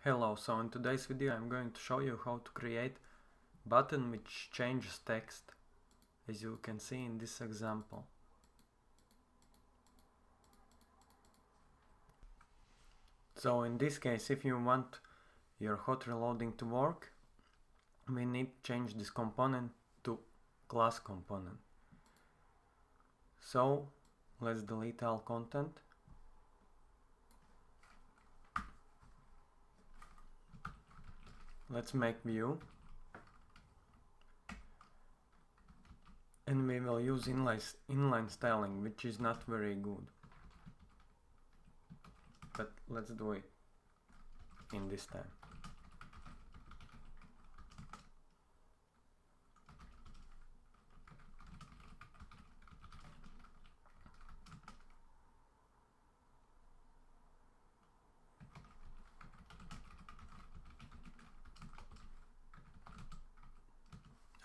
Hello, so in today's video I'm going to show you how to create button which changes text, as you can see in this example. So in this case, if you want your hot reloading to work, we need to change this component to class component. So let's delete all content. Let's make view, and we will use inline styling, which is not very good, but let's do it in this time.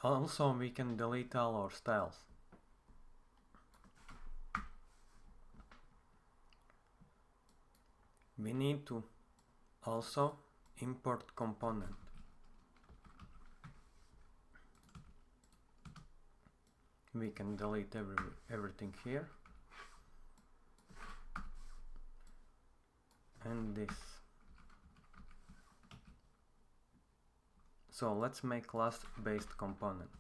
Also, we can delete all our styles. We need to also import component. We can delete everything here and this. So let's make class-based component.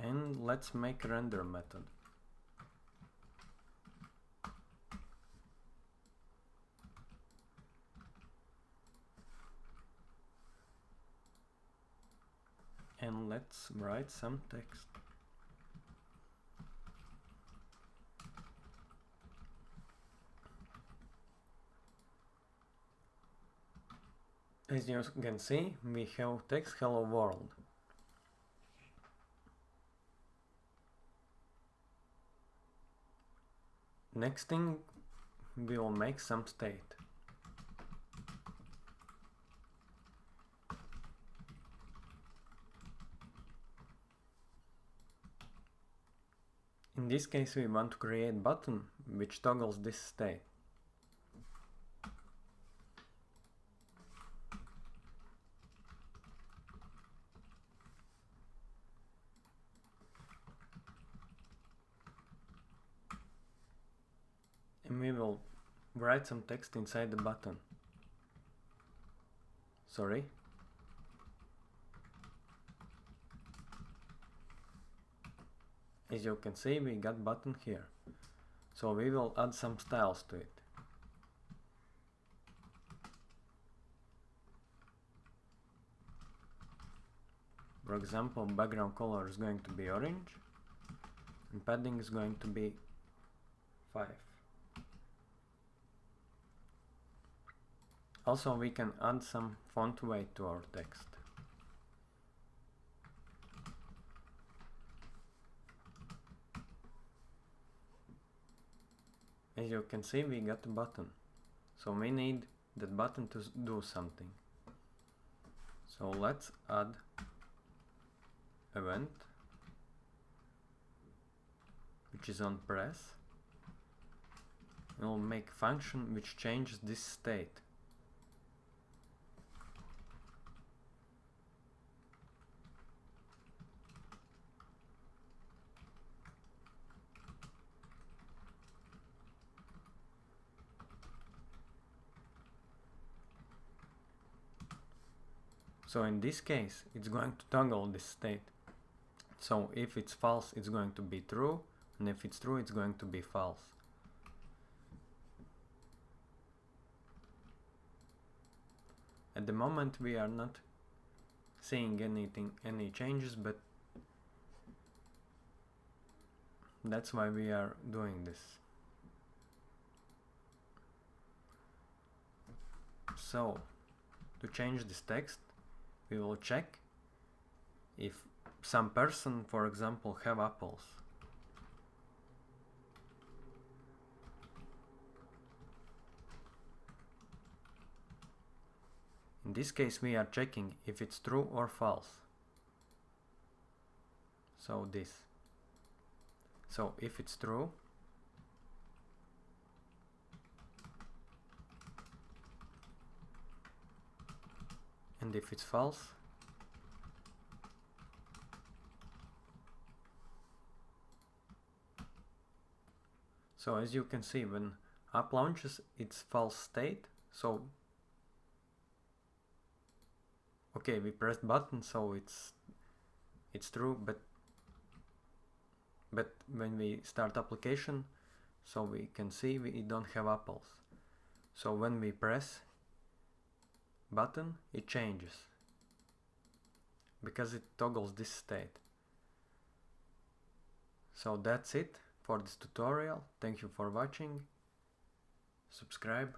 And let's make render method. And let's write some text. As you can see, we have text hello world. Next thing, we will make some state. In this case, we want to create button which toggles this state. And we will write some text inside the button. Sorry. As you can see, we got button here. So we will add some styles to it. For example, background color is going to be orange and padding is going to be 5. Also, we can add some font weight to our text. As you can see, we got a button. So we need that button to do something. So let's add event, which is onPress. We'll make function which changes this state. So in this case, it's going to toggle this state. So if it's false, it's going to be true, and if it's true, it's going to be false. At the moment, we are not seeing any changes, but that's why we are doing this. So to change this text, we will check if some person, for example, have apples. In this case we are checking if it's true or false. So this. So if it's true, and if it's false, so as you can see, when app launches, it's false state. So okay, we pressed button, so it's true, but when we start application, so we can see we don't have apples. So when we press button, it changes because it toggles this state. So that's it for this tutorial. Thank you for watching. Subscribe.